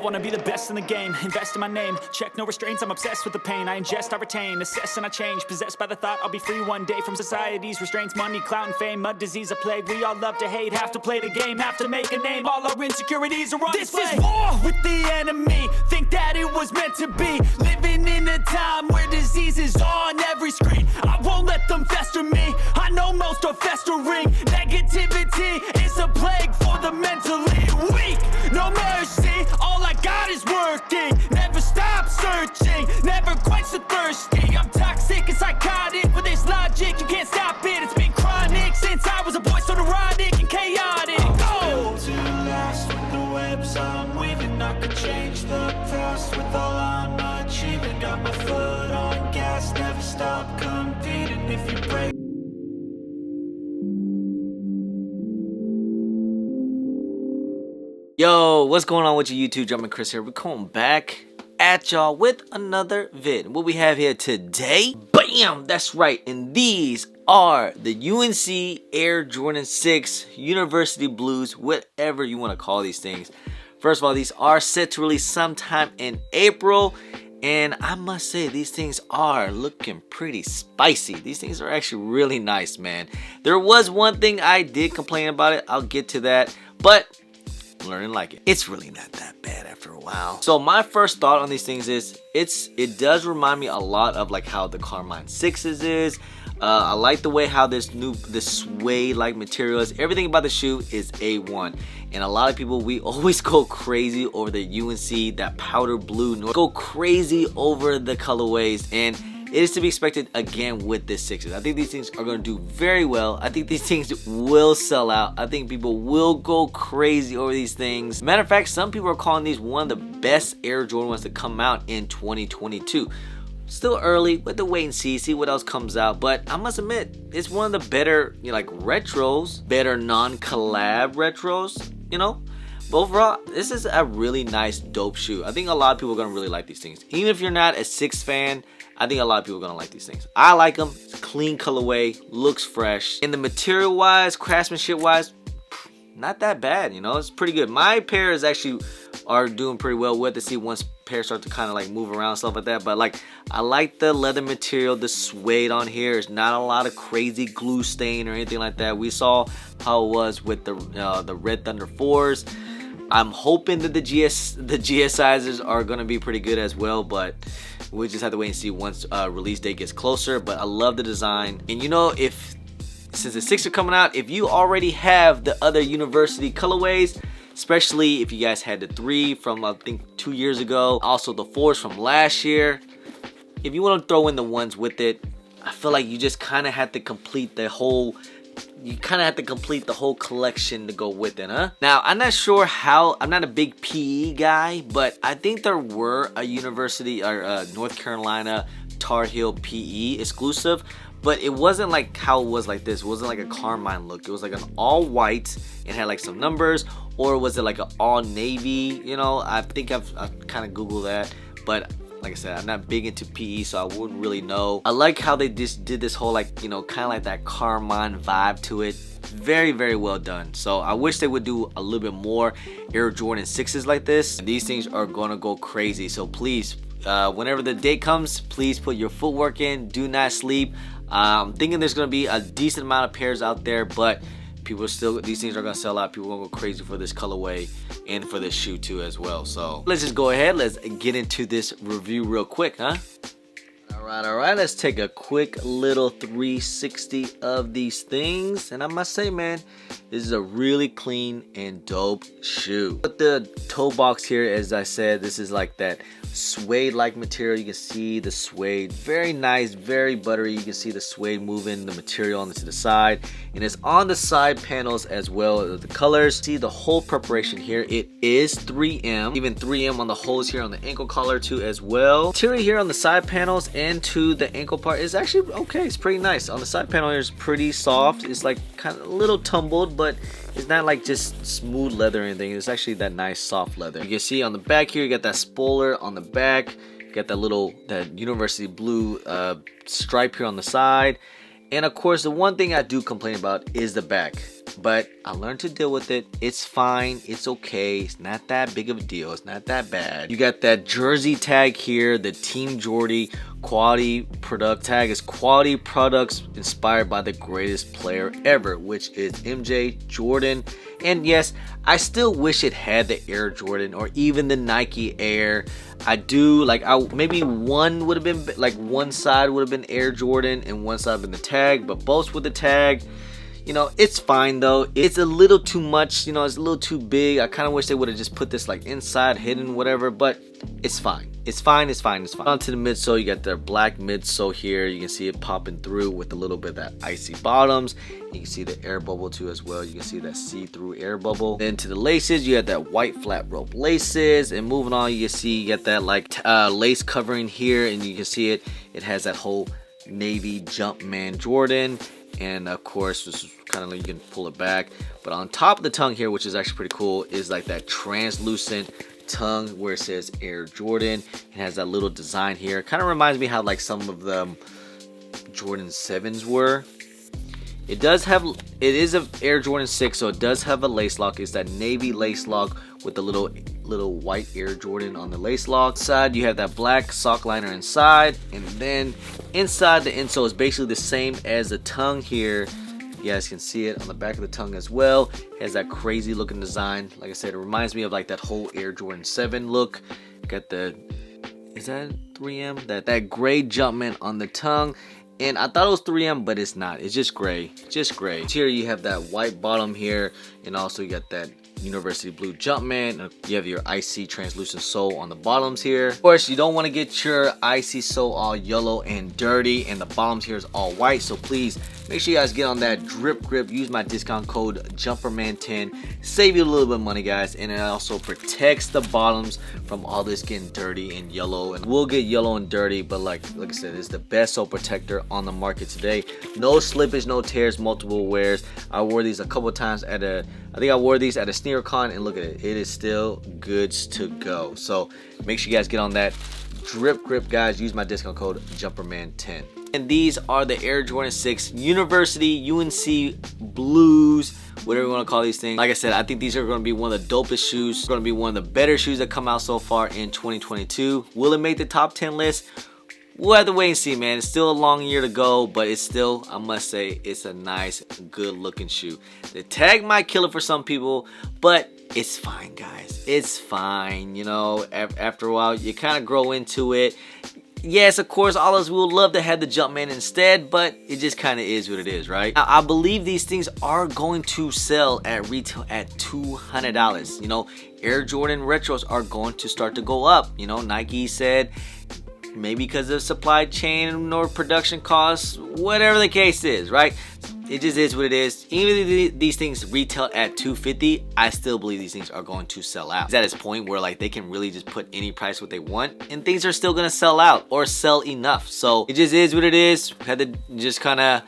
wanna be the best in the game, invest in my name, check no restraints, I'm obsessed with the pain. I ingest, I retain, assess and I change, possessed by the thought I'll be free one day from society's restraints. Money, clout and fame, mud, disease, a plague. We all love to hate, have to play the game, have to make a name. All our insecurities are on display. This is war with the enemy, think that it was meant to be. Living in a time where disease is on every screen. I won't let them fester me, I know most are festering. Negativity is a plague for the mentally weak. No mercy, all I got is working. Never stop searching, never quite so thirsty. I'm toxic and psychotic with this logic, you can't stop it. It's been chronic since I was a boy, so neurotic and chaotic. I'm built to last with the webs I'm weaving. I could change the past with all I'm achieving. Got my foot on gas, never stop competing. If you break Yo, what's going on with you YouTube? Jumpin' Chris here. We're coming back at y'all with another vid. What we have here today, bam, that's right, and these are the UNC Air Jordan 6 University Blues, whatever you want to call these things. First of all, these are set to release sometime in April, and I must say these things are looking pretty spicy. These things are actually really nice, man. There was one thing I did complain about it. I'll get to that, but learn and like it. It's really not that bad after a while. So my first thought on these things is it does remind me a lot of like how the Carmine 6s is. I like the way how this suede like material is. Everything about the shoe is A1, and a lot of people, we always go crazy over the UNC, that powder blue, go crazy over the colorways, and it is to be expected again with this 6s. I think these things are going to do very well. I think these things will sell out. I think people will go crazy over these things. Matter of fact, some people are calling these one of the best Air Jordan ones to come out in 2022. Still early, but to wait and see what else comes out. But I must admit, it's one of the better, like retros, better non-collab retros, you know. But overall, this is a really nice, dope shoe. I think a lot of people are gonna really like these things. Even if you're not a 6 fan, I think a lot of people are gonna like these things. I like them. It's a clean colorway, looks fresh. And the material wise, craftsmanship wise, not that bad, you know. It's pretty good. My pairs actually are doing pretty well. We'll have to see once pairs start to kind of like move around and stuff like that. But like, I like the leather material, the suede on here. It's not a lot of crazy glue stain or anything like that. We saw how it was with the Red Thunder 4s. I'm hoping that the GS sizes are gonna be pretty good as well, but we just have to wait and see once release date gets closer. But I love the design, and you know, since the 6 are coming out, if you already have the other university colorways, especially if you guys had the 3 from I think 2 years ago, also the 4s from last year, if you want to throw in the ones with it, I feel like you just kind of have to complete the whole. You kind of have to complete the whole collection to go with it, huh? Now, I'm not sure how, I'm not a big PE guy, but I think there were a university or North Carolina Tar Heel PE exclusive, but it wasn't like how it was like this. It wasn't like a Carmine look. It was like an all white and had like some numbers, or was it like an all navy? You know, I think I've kind of Googled that, but like I said, I'm not big into PE, so I wouldn't really know. I like how they just did this whole, like, you know, kind of like that Carmine vibe to it. Very, very well done. So I wish they would do a little bit more Air Jordan 6s like this. These things are gonna go crazy. So please, whenever the date comes, please put your footwork in. Do not sleep. I'm thinking there's gonna be a decent amount of pairs out there, but people still, these things are gonna sell out. People are gonna go crazy for this colorway and for this shoe too as well. So let's just go ahead, let's get into this review real quick, huh? All right, let's take a quick little 360 of these things. And I must say, man, this is a really clean and dope shoe. With the toe box here, as I said, this is like that suede like material. You can see the suede, very nice, very buttery. You can see the suede moving the material onto the side, and it's on the side panels as well as the colors. See the whole preparation here, it is 3M, even 3M on the holes here on the ankle collar too as well. Material here on the side panels and to the ankle part is actually okay. It's pretty nice. On the side panel here is pretty soft. It's like kind of a little tumbled, but it's not like just smooth leather or anything. It's actually that nice soft leather. You can see on the back here, you got that spoiler on the back. You got that university blue stripe here on the side. And of course, the one thing I do complain about is the back, but I learned to deal with it. It's fine, it's okay, it's not that big of a deal, it's not that bad. You got that jersey tag here, the Team Jordy quality product tag is quality products inspired by the greatest player ever, which is MJ Jordan. And yes, I still wish it had the Air Jordan or even the Nike Air. I do like, maybe one would have been like, one side would have been Air Jordan and one side been the tag, but both with the tag. You know, it's fine though. It's a little too much, you know, it's a little too big. I kind of wish they would have just put this like inside, hidden, whatever, but it's fine. It's fine, it's fine, it's fine. On to the midsole, you got the black midsole here. You can see it popping through with a little bit of that icy bottoms. You can see the air bubble too as well. You can see that see-through air bubble. Then to the laces, you have that white flat rope laces. And moving on, you can see you got that like lace covering here, and you can see it. It has that whole navy Jumpman Jordan. And of course, this is kind of like, you can pull it back. But on top of the tongue here, which is actually pretty cool, is like that translucent tongue where it says Air Jordan. It has that little design here. Kind of reminds me how like some of the Jordan 7s were. It is a Air Jordan 6, so it does have a lace lock. It's that navy lace lock with the little white Air Jordan on the lace lock side. You have that black sock liner inside, and then inside the insole is basically the same as the tongue here. You guys can see it on the back of the tongue as well. It has that crazy looking design. Like I said, it reminds me of like that whole Air Jordan 7 look. Got the, is that 3M? That gray Jumpman on the tongue. And I thought it was 3M, but it's not. It's just gray. Just gray. Here you have that white bottom here, and also you got that University Blue Jumpman. You have your icy translucent sole on the bottoms here. Of course, you don't want to get your icy sole all yellow and dirty, and the bottoms here is all white. So please make sure you guys get on that drip grip. Use my discount code JumperMan10. Save you a little bit of money, guys, and it also protects the bottoms from all this getting dirty and yellow. And we'll get yellow and dirty, but like I said, it's the best sole protector on the market today. No slippage, no tears, multiple wears. I wore these a couple times at I think I wore these at a sneaker con, and look at it. It is still goods to go. So make sure you guys get on that drip grip, guys. Use my discount code JumperMan10. And these are the Air Jordan 6 University UNC Blues, whatever you want to call these things. Like I said, I think these are going to be one of the dopest shoes. It's going to be one of the better shoes that come out so far in 2022. Will it make the top 10 list? We'll have to wait and see, man. It's still a long year to go, but it's still, I must say, it's a nice, good looking shoe. The tag might kill it for some people, but it's fine, guys. It's fine. You know, after a while, you kind of grow into it. Yes, of course, all of us, we would love to have the Jumpman instead, but it just kind of is what it is, right? Now, I believe these things are going to sell at retail at $200. You know, Air Jordan Retros are going to start to go up. You know, Nike said, maybe because of supply chain or production costs, whatever the case is, right? It just is what it is. Even if these things retail at $250, I still believe these things are going to sell out. It's at this point where like they can really just put any price what they want, and things are still gonna sell out or sell enough. So it just is what it is. Had to just kind of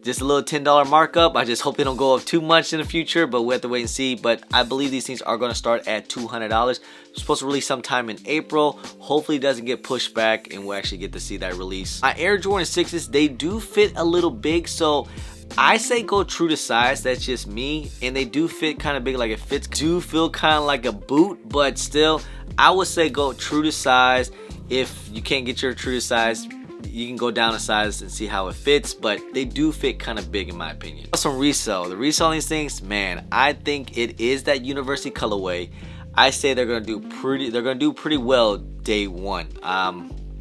just a little $10 markup. I just hope they don't go up too much in the future, but we'll have to wait and see. But I believe these things are going to start at $200. It's supposed to release sometime in April. Hopefully it doesn't get pushed back and we'll actually get to see that release. My Air Jordan 6s, they do fit a little big, so I say go true to size. That's just me. And they do fit kind of big, like it fits, do feel kind of like a boot, but still I would say go true to size. If you can't get your true to size, you can go down a size and see how it fits, but they do fit kind of big in my opinion. Some resale. The resale on these things, man, I think it is that university colorway. I say they're gonna do pretty well day one.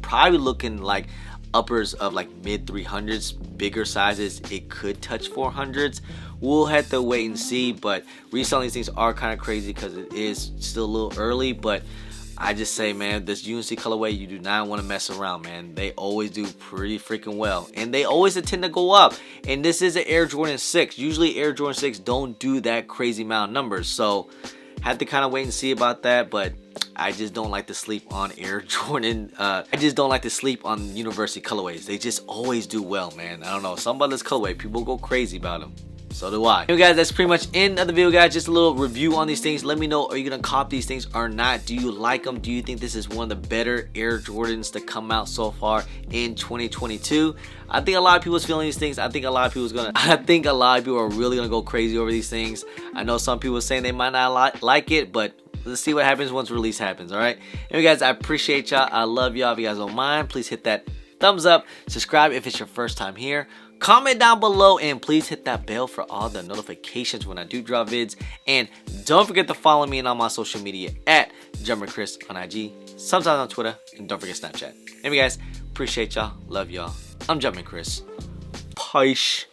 Probably looking like uppers of like mid 300s, bigger sizes. It could touch 400s. We'll have to wait and see, but reselling these things are kind of crazy because it is still a little early, but I just say, man, this UNC colorway, you do not want to mess around, man. They always do pretty freaking well, and they always tend to go up. And this is an Air Jordan 6. Usually Air Jordan 6 don't do that crazy amount of numbers, so have to kind of wait and see about that. But I just don't like to sleep on Air Jordan. I just don't like to sleep on university colorways. They just always do well, man. I don't know, something about this colorway, people go crazy about them. So do I. Anyway guys, that's pretty much end of the video guys. Just a little review on these things. Let me know, are you gonna cop these things or not? Do you like them? Do you think this is one of the better Air Jordans to come out so far in 2022? I think a lot of people's feeling these things. I think a lot of people are really gonna go crazy over these things. I know some people are saying they might not like it, but let's see what happens once release happens. All right. Anyway guys, I appreciate y'all. I love y'all. If you guys don't mind, please hit that thumbs up, subscribe if it's your first time here, comment down below, and please hit that bell for all the notifications when I do drop vids. And don't forget to follow me on all my social media at Chris on IG, sometimes on Twitter, and don't forget Snapchat. Anyway guys, appreciate y'all, love y'all. I'm Chris. Peace.